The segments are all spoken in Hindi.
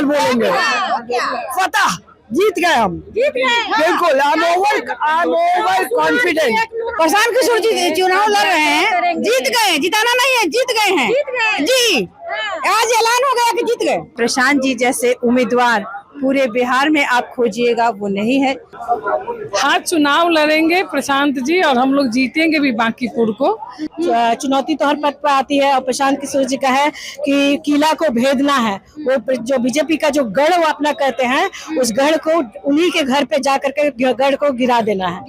बार बोलेंगे फतह, जीत गए हम, जीत गए बिल्कुल। I am over confident. Prashant Kishor ji चुनाव लड़ रहे हैं, जीत गए, जिताना नहीं है, जीत गए हैं जी। आज ऐलान हो गया कि जीत गए। प्रशांत जी जैसे उम्मीदवार पूरे बिहार में आप खोजिएगा वो नहीं है। हाँ, चुनाव लड़ेंगे प्रशांत जी और हम लोग जीतेंगे भी बांकीपुर को। चुनौती तो हर पद पर आती है और प्रशांत किशोर जी का है कि किला को भेदना है। वो जो बीजेपी का जो गढ़ वो अपना कहते हैं, उस गढ़ को उन्हीं के घर पे जा करके गढ़ को गिरा देना है।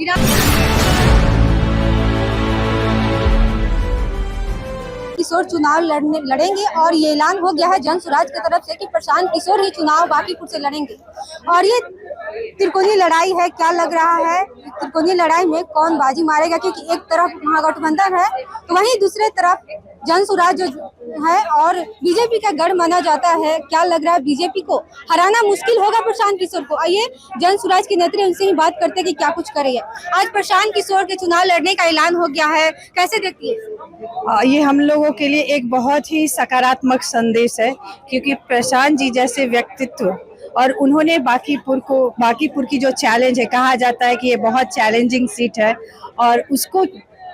किशोर चुनाव लड़ेंगे और ये ऐलान हो गया है जन स्वराज की तरफ से कि प्रशांत किशोर ही चुनाव बांकीपुर से लड़ेंगे। और ये त्रिकोणीय लड़ाई है, क्या लग रहा है त्रिकोणीय लड़ाई में कौन बाजी मारेगा, क्योंकि एक तरफ महागठबंधन है तो वहीं दूसरे तरफ जन स्वराज जो है और बीजेपी का गढ़ माना जाता है। क्या लग रहा है बीजेपी को हराना मुश्किल होगा प्रशांत किशोर को। आइए जन स्वराज के नेत्री उनसे ही बात करते हैं कि क्या कुछ करेंगे। आज प्रशांत किशोर के चुनाव लड़ने का ऐलान हो गया है, कैसे देखती है? ये हम लोगों के लिए एक बहुत ही सकारात्मक संदेश है, क्योंकि प्रशांत जी जैसे व्यक्तित्व और उन्होंने बांकीपुर की जो चैलेंज है, कहा जाता है कि ये बहुत चैलेंजिंग सीट है और उसको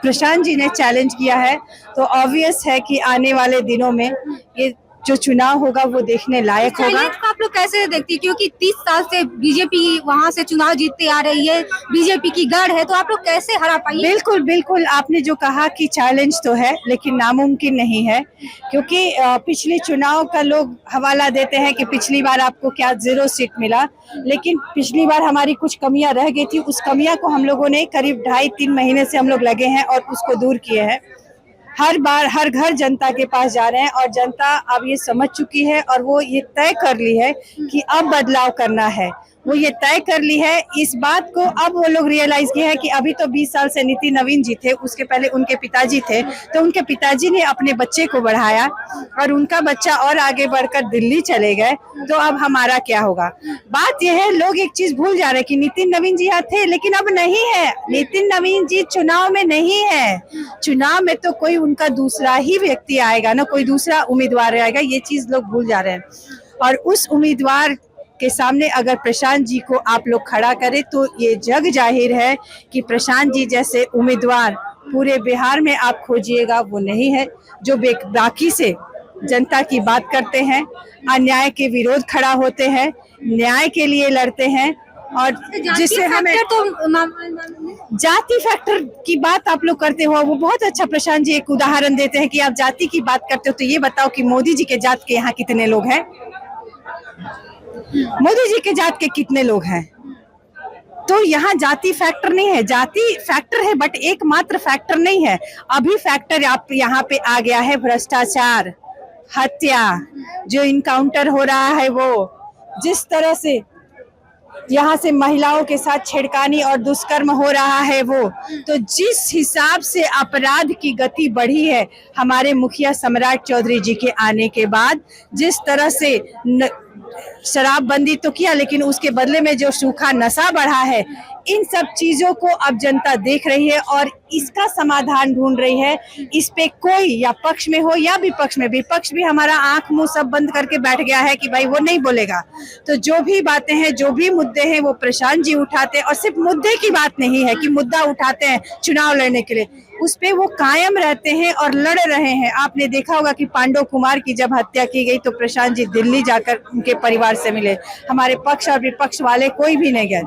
प्रशांत जी ने चैलेंज किया है, तो ऑब्वियस है कि आने वाले दिनों में ये जो चुनाव होगा वो देखने लायक होगा। आप लोग कैसे देखती है, क्योंकि 30 साल से बीजेपी वहां से चुनाव जीतते आ रही है, बीजेपी की गढ़ है, तो आप लोग कैसे हरा पाएंगे? बिल्कुल बिल्कुल, आपने जो कहा कि चैलेंज तो है लेकिन नामुमकिन नहीं है, क्योंकि पिछले चुनाव का लोग हवाला देते हैं कि पिछली बार आपको क्या 0 सीट मिला, लेकिन पिछली बार हमारी कुछ कमियां रह गई थी। उस कमियां को हम लोगों ने करीब 2.5-3 महीने से हम लोग लगे हैं और उसको दूर किए हैं। हर बार हर घर जनता के पास जा रहे हैं और जनता अब ये समझ चुकी है और वो ये तय कर ली है कि अब बदलाव करना है। वो ये तय कर ली है, इस बात को अब वो लोग रियलाइज किया है कि अभी तो 20 साल से नितिन नवीन जी थे, उसके पहले उनके पिताजी थे, तो उनके पिताजी ने अपने बच्चे को बढ़ाया और उनका बच्चा और आगे बढ़कर दिल्ली चले गए, तो अब हमारा क्या होगा। बात यह है, लोग एक चीज भूल जा रहे हैं कि नितिन नवीन जी यहाँ थे लेकिन अब नहीं है। नितिन नवीन जी चुनाव में नहीं है, चुनाव में तो कोई उनका दूसरा ही व्यक्ति आएगा ना, कोई दूसरा उम्मीदवार आएगा, ये चीज लोग भूल जा रहे हैं। और उस उम्मीदवार के सामने अगर प्रशांत जी को आप लोग खड़ा करें तो ये जग जाहिर है कि प्रशांत जी जैसे उम्मीदवार पूरे बिहार में आप खोजिएगा वो नहीं है, जो बाकी से जनता की बात करते हैं, अन्याय के विरोध खड़ा होते हैं, न्याय के लिए लड़ते हैं। और जिससे हमें जाति फैक्टर की बात आप लोग करते हो, वो बहुत अच्छा प्रशांत जी एक उदाहरण देते हैं कि आप जाति की बात करते हो तो ये बताओ कि मोदी जी के जात के यहाँ कितने लोग हैं? मोदी जी के जात के कितने लोग हैं? तो यहाँ जाति फैक्टर नहीं है, जाति फैक्टर है बट एकमात्र फैक्टर नहीं है। अभी फैक्टर आप यहाँ पे आ गया है भ्रष्टाचार, हत्या, जो इनकाउंटर हो रहा है, वो जिस तरह से यहाँ से महिलाओं के साथ छेड़खानी और दुष्कर्म हो रहा है, वो तो जिस हिसाब से अपराध की गति बढ़ी है हमारे मुखिया सम्राट चौधरी जी के आने के बाद, जिस तरह से शराबबंदी तो किया लेकिन उसके बदले में जो सूखा नशा बढ़ा है, इन सब चीजों को अब जनता देख रही है और इसका समाधान ढूंढ रही है। इस पे कोई या पक्ष में हो या विपक्ष में, विपक्ष भी हमारा आंख मुंह सब बंद करके बैठ गया है कि भाई वो नहीं बोलेगा। तो जो भी बातें हैं, जो भी मुद्दे हैं, वो प्रशांत जी उठाते हैं और सिर्फ मुद्दे की बात नहीं है कि मुद्दा उठाते हैं चुनाव लड़ने के लिए, उस पे वो कायम रहते हैं और लड़ रहे हैं। आपने देखा होगा कि पांडव कुमार की जब हत्या की गई तो प्रशांत जी दिल्ली जाकर उनके परिवार से मिले, हमारे पक्ष और विपक्ष वाले कोई भी नहीं गए।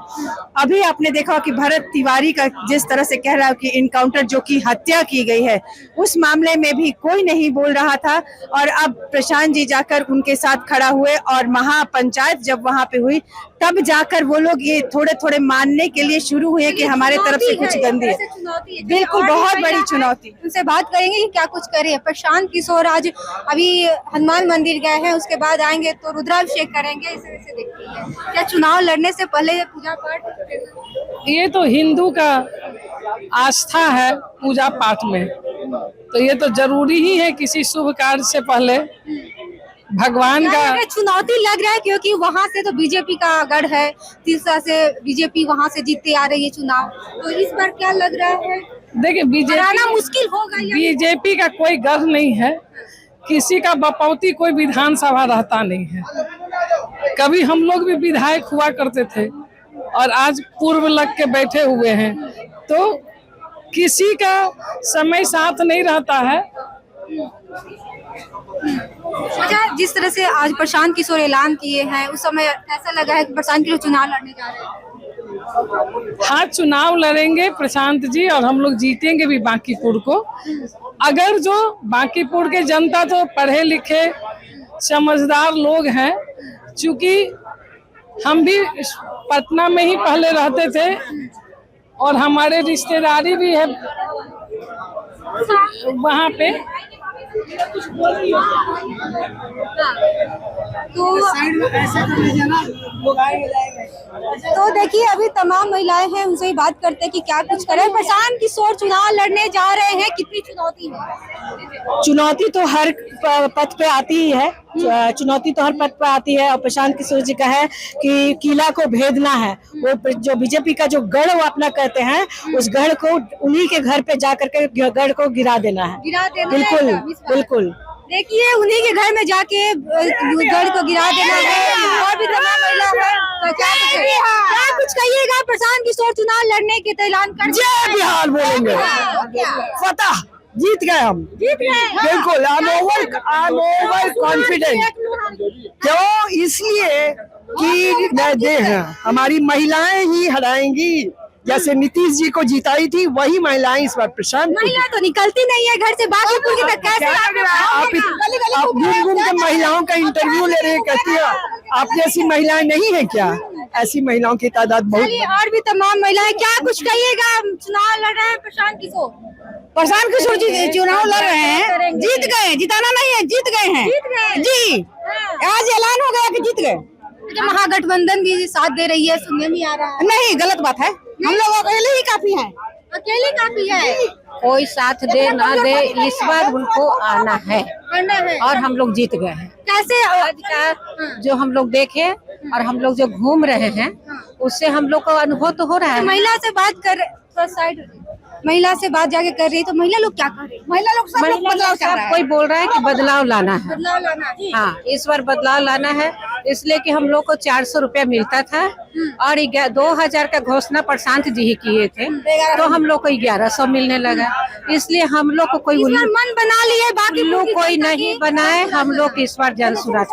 अभी आपने देखा कि भरत तिवारी का जिस तरह से कह रहा है कि इनकाउंटर जो कि हत्या की गई है, उस मामले में भी कोई नहीं बोल रहा था और अब प्रशांत जी जाकर उनके साथ खड़ा हुए और महापंचायत जब वहां पे हुई तब जाकर वो लोग ये थोड़े थोड़े मानने के लिए शुरू हुए कि हमारे तरफ से कुछ गंदी है। बिल्कुल बहुत बड़ी चुनौती। उनसे बात करेंगे कि क्या कुछ करे। प्रशांत किशोर आज अभी हनुमान मंदिर गए हैं, उसके बाद आएंगे तो रुद्राभिषेक करेंगे, इसे देखती है क्या चुनाव लड़ने से पहले पूजा पाठ? ये तो हिंदू का आस्था है पूजा पाठ में, तो ये तो जरूरी ही है किसी शुभ कार्य से पहले भगवान का। चुनौती लग रहा है क्योंकि वहाँ से तो बीजेपी का गढ़ है, 30 साल से बीजेपी वहाँ से जीतते आ रही है चुनाव, तो इस बार क्या लग रहा है? देखिए बीजेपी मुश्किल होगा। बीजेपी का कोई गढ़ नहीं है, किसी का बपौती कोई विधानसभा रहता नहीं है। कभी हम लोग भी विधायक हुआ करते थे और आज पूर्व लग के बैठे हुए हैं, तो किसी का समय साथ नहीं रहता है। अच्छा, जिस तरह से आज प्रशांत किशोर ऐलान किए हैं, उस समय ऐसा लगा है कि प्रशांत किशोर चुनाव लड़ने जा रहे हैं। हाँ, चुनाव लड़ेंगे प्रशांत जी और हम लोग जीतेंगे भी बांकीपुर को। अगर जो बांकीपुर के जनता तो पढ़े लिखे समझदार लोग हैं, चूंकि हम भी पटना में ही पहले रहते थे और हमारे रिश्तेदारी भी है वहाँ पे। तो देखिए, अभी तमाम महिलाएं हैं, उनसे ही बात करते हैं कि क्या कुछ करें। प्रशांत किशोर चुनाव लड़ने जा रहे हैं, कितनी चुनौती है? चुनौती तो हर पथ पे आती ही है, चुनौती तो हर पथ पे आती है। और प्रशांत किशोर जी का है कि किला को भेदना है। वो जो बीजेपी का जो गढ़ वो अपना कहते हैं, उस गढ़ को उन्हीं के घर पे जा करके गढ़ को गिरा देना है। बिल्कुल बिल्कुल। देखिए, उन्हीं के घर में जाके गढ़ को गिरा देना है। और भी तमाम महिला है, तो क्या कुछ कहिएगा? प्रशांत किशोर चुनाव लड़ने के तो ऐलान कर जय बिहार बोलेंगे, फतह, जीत गए हम, जीत गए। बिल्कुल। I am over confident. क्यों? इसलिए कि हमारी महिलाएं ही हराएंगी। जैसे नीतीश जी को जिताई थी, वही महिलाएं इस बार प्रशांत। महिला तो निकलती नहीं है घर से, बांकीपुर की तक कैसे आप घूम घूम के महिलाओं का इंटरव्यू ले रहे हैं, कहती है आप जैसी महिलाएं नहीं है क्या? ऐसी महिलाओं की तादाद बहुत। और भी तमाम महिलाएं, क्या कुछ कहिएगा? चुनाव लड़ रहे हैं प्रशांत किशोर। प्रशांत किशोर जी चुनाव लड़ रहे हैं, जीत गए, जिताना नहीं है, जीत गए हैं जी। आज ऐलान हो गया कि जीत गए। महागठबंधन भी साथ दे रही है, सुनने में आ रहा है। नहीं, गलत बात है, हम लोग अकेले ही काफी हैं। अकेले काफी है, कोई साथ दे ना दे, इस बार उनको आना है करना है। और हम लोग जीत गए हैं। कैसे? आज का जो हम लोग देखे और हम लोग जो घूम रहे हैं, उससे हम लोग को अनुभव तो हो रहा है। महिला से बात कर, साइड महिला से बात जाके कर रही है, तो महिला लोग क्या कर रही है? महिला लोग सब लोग बदलाव चाह रहा है। कोई बोल रहा है कि बदलाव लाना है। बदलाव लाना है। हाँ, इस बार बदलाव लाना है, इसलिए कि हम लोग को 400 रुपया मिलता था और 2000 का घोषणा प्रशांत जी ही किए थे, तो हम लोग को 1100 मिलने लगा। इसलिए हम लोग को कोई मन बना लिए, बाकी लोग कोई नहीं बनाए, हम लोग इस बार जन सुराज